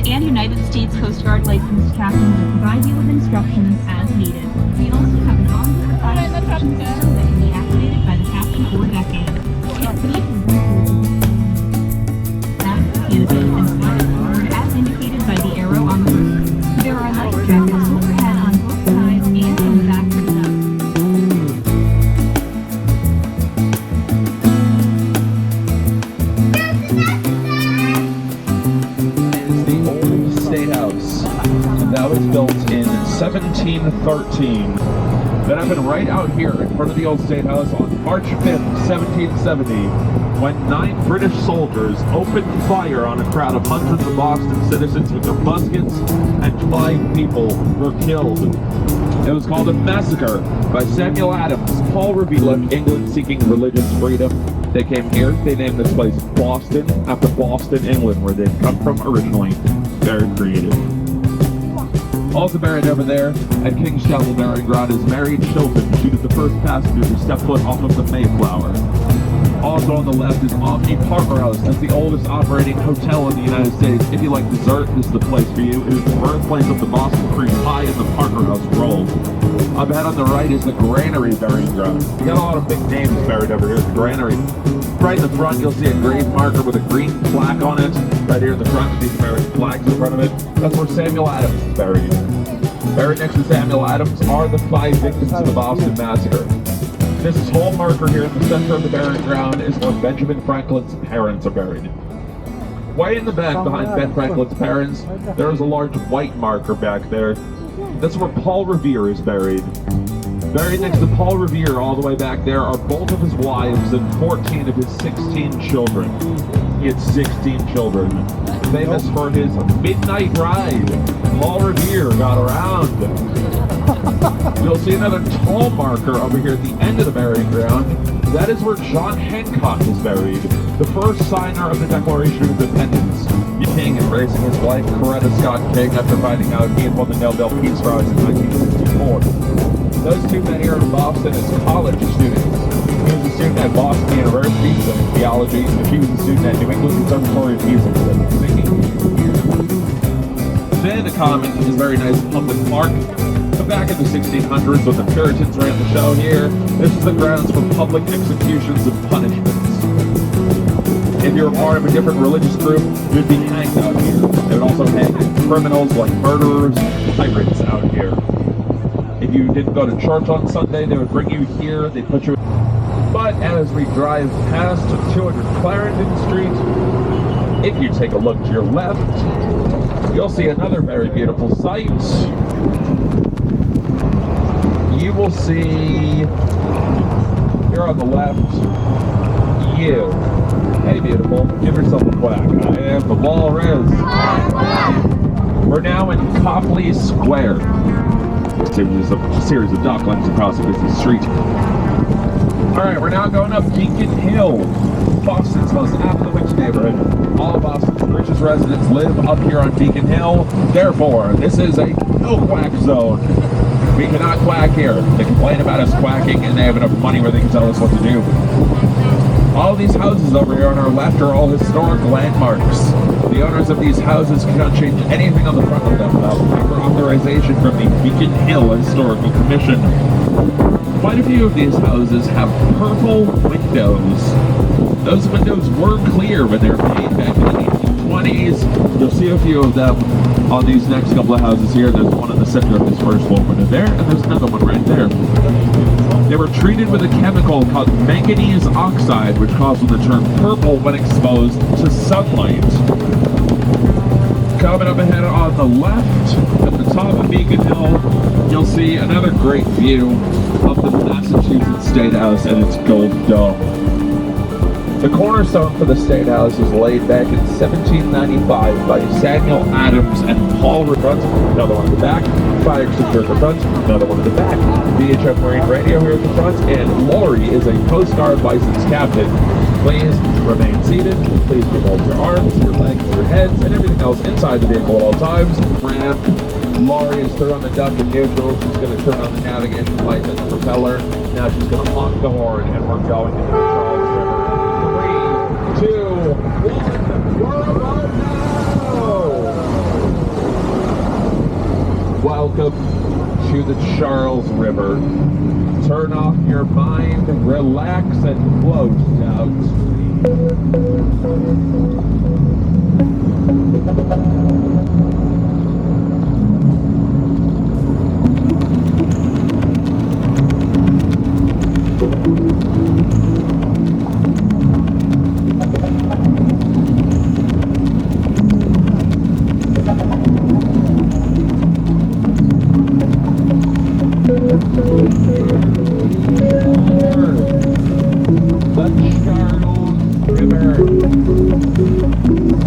and United States Coast Guard licensed captains will provide you with instructions as needed. We also have an onboard fire suppression system that can be activated by the captain or deckhand. As indicated by the arrow on the roof. There are life jackets overhead on both sides and in the back of the duck. Is the old State House. That was built in 1713. That happened right out here in front of the old State House on March 5th, 1770, when 9 British soldiers opened fire on a crowd of hundreds of Boston citizens with their muskets, and 5 people were killed. It was called a massacre by Samuel Adams, Paul Revere, England seeking religious freedom. They came here, they named this place Boston, after Boston, England, where they'd come from originally. Very creative. Also buried over there at King's Chapel Burying Ground is Mary Chilton. She was the first passenger to step foot off of the Mayflower. Also on the left is Omni Parker House. That's the oldest operating hotel in the United States. If you like dessert, this is the place for you. It is the birthplace of the Boston Cream Pie and the Parker House roll. Up ahead on the right is the Granary Burying Ground. You got a lot of big names buried over here at the Granary. Right in the front, you'll see a grave marker with a green plaque on it. Right here in the front, with these American flags in front of it. That's where Samuel Adams is buried. Buried next to Samuel Adams are the 5 victims of the Boston Massacre. This tall marker here in the center of the burying ground is where Benjamin Franklin's parents are buried. Way in the back, behind Ben Franklin's parents, there is a large white marker back there. That's where Paul Revere is buried. Buried next to Paul Revere, all the way back there, are both of his wives and 14 of his 16 children. He had 16 children. Famous for his midnight ride, Paul Revere got around. You'll see another tall marker over here at the end of the burying ground. That is where John Hancock is buried, the first signer of the Declaration of Independence. King embracing his wife, Coretta Scott King, after finding out he had won the Nobel Peace Prize in 1964. Those 2 men here in Boston as college students. He was a student at Boston University studying theology, and she was a student at New England Conservatory of Music studying singing. Then the Common is a very nice public park. But back in the 1600s, when the Puritans ran the show here, this is the grounds for public executions and punishments. If you were part of a different religious group, you'd be hanged out here. They would also hang criminals like murderers, pirates out here. If you didn't go to church on Sunday, they would bring you here, they'd put you. But as we drive past 200 Clarendon Street, if you take a look to your left, you'll see another very beautiful sight. You will see, here on the left, you. Hey beautiful, give yourself a quack. I am the Walrus. We're now in Copley Square. There's a series of docklands across a busy street. Alright, we're now going up Beacon Hill, Boston's most affluent neighborhood. All of Boston's richest residents live up here on Beacon Hill. Therefore, this is a no quack zone. We cannot quack here. They complain about us quacking and they have enough money where they can tell us what to do. All these houses over here on our left are all historic landmarks. The owners of these houses cannot change anything on the front of them without proper authorization from the Beacon Hill Historical Commission. Quite a few of these houses have purple windows. Those windows were clear when they were made back in the 1820s. You'll see a few of them on these next couple of houses here. There's one in the center of this first floor window there, and there's another one right there. They were treated with a chemical called manganese oxide, which causes them to turn purple when exposed to sunlight. Coming up ahead on the left, at the top of Beacon Hill, you'll see another great view of the Massachusetts State House and its gold dome. The cornerstone for the State House was laid back in 1795 by Samuel Adams and Paul Revere. Another one at the back. Fire extinguisher at the front. Another one at the back. VHF Marine Radio here at the front. And Lori is a Coast Guard licensed captain. Please remain seated. Please revolve your arms, your legs, your heads, and everything else inside the vehicle at all times. Ramp. Lori is through on the duck and neutral. She's going to turn on the navigation lights and the propeller. Now she's going to honk the horn, and we're going into the Charles River. 3, 2, 1, we're above now! Welcome to the Charles River. Turn off your mind, relax, and float out to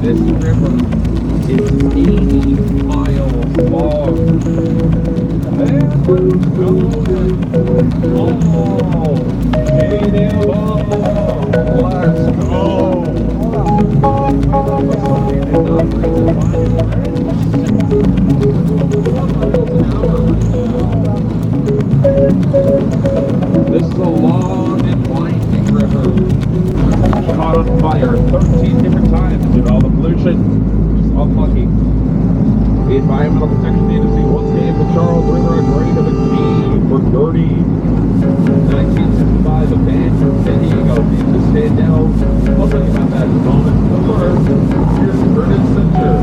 This river is 80 miles long. And we're going all let's go. This is a long and winding river. Caught on fire 13 different times due to all the pollution. Just unlucky. The Environmental Protection Agency once gave the Charles River a grade of a D for dirty. 1965, a band from San Diego named the Standell. I'll tell you about that in a moment. But first, here's Curtis Center.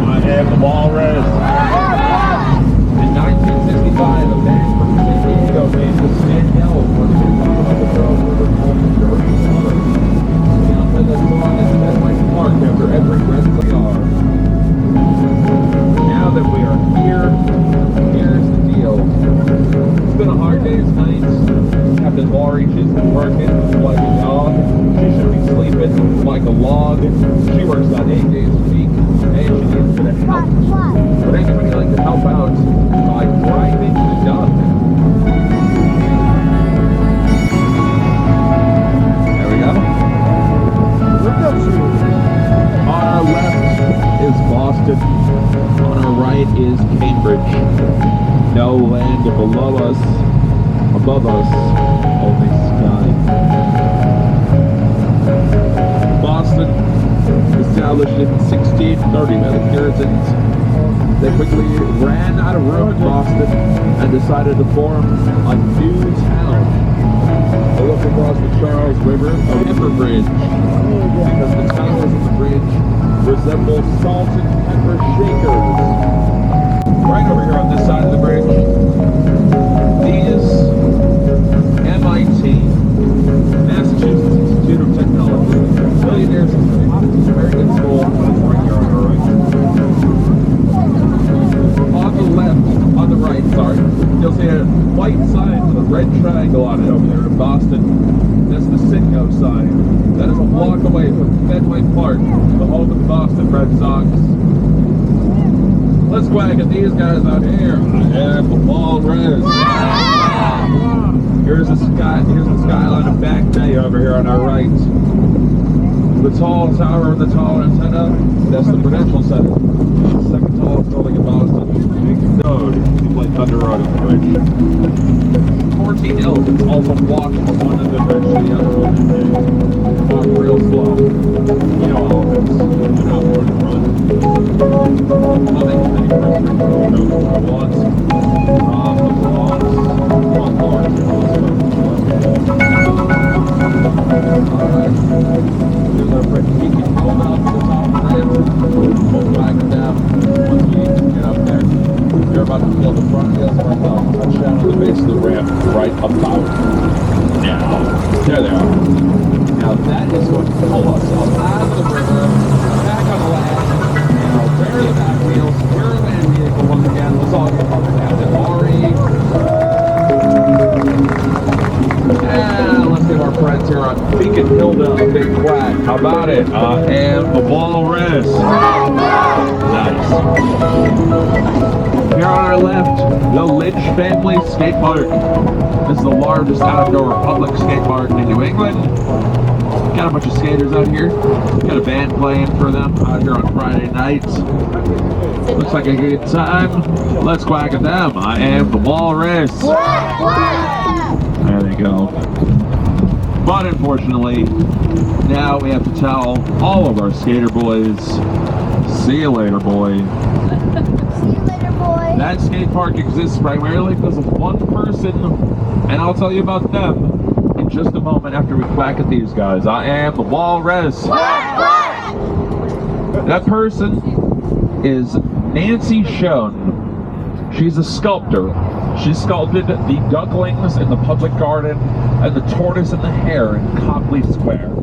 I have the walrus. In 1965, a band from San Diego named the Standell was the Charles River called the Dirty Water. The outfit that song is Ed Mike Clark after every Red Star. Now that we are here, here's the deal. It's been a hard day's night. Captain Laurie, she's been working like a dog. She should be sleeping like a log. She works on 8 days a week, and she needs a bit of help. Would anybody like to help out by driving the duck? There we go. On our left is Boston. On our right is Cambridge. No land below us. Above us, only sky. Boston, established in 1630 by the Puritans. They quickly ran out of room in Boston and decided to form a new town. They look across the Charles River, a river bridge, because the towers of the bridge resemble salt and pepper shakers. Right over here on this side of the bridge, these MIT, Massachusetts Institute of Technology, Billionaires Institute, American School, right here on our right. On the left, on the right, sorry, you'll see a white sign with a red triangle on it over there in Boston. That's the Citgo sign. That is a block away from Fenway Park, the home of the Boston Red Sox. Let's whack at these guys out here. I have the walrus. Here's the skyline of Back Bay over here on our right. The tall tower with the tall antenna, that's the Prudential Center. The second tallest building in Boston. Road, seems like Thunder Road at the bridge. 14 Hills, it's also walked from one end of the bridge to the other one. Walk real slow. You know all of this. You're not born to run. Nothing can make first go once. From the Bronx. One more. Alright. There's our friend. He can hold up to the top of the ramp. We'll flag him down once we get up there. You're about to feel the front wheels of our car touch down on the base of the ramp right about now. There they are. Now that is going to pull us up out of the river, back on the land. Now there are the back wheels. We're a land vehicle once again. Let's all get up there. Captain Laurie. And let's give our friends here on Beacon Hilda a big quack. How about it? I am the walrus. Nice. Here on our left, the Lynch Family Skate Park. This is the largest outdoor public skate park in New England. Got a bunch of skaters out here. Got a band playing for them out here on Friday nights. Looks like a good time. Let's quack at them. I am the walrus. There they go. But unfortunately, now we have to tell all of our skater boys See you later, boy. See you later, boy. That skate park exists primarily because of one person, and I'll tell you about them in just a moment after we quack at these guys. I am the Walrus. That person is Nancy Schoen. She's a sculptor. She sculpted the ducklings in the public garden and the tortoise and the hare in Copley Square.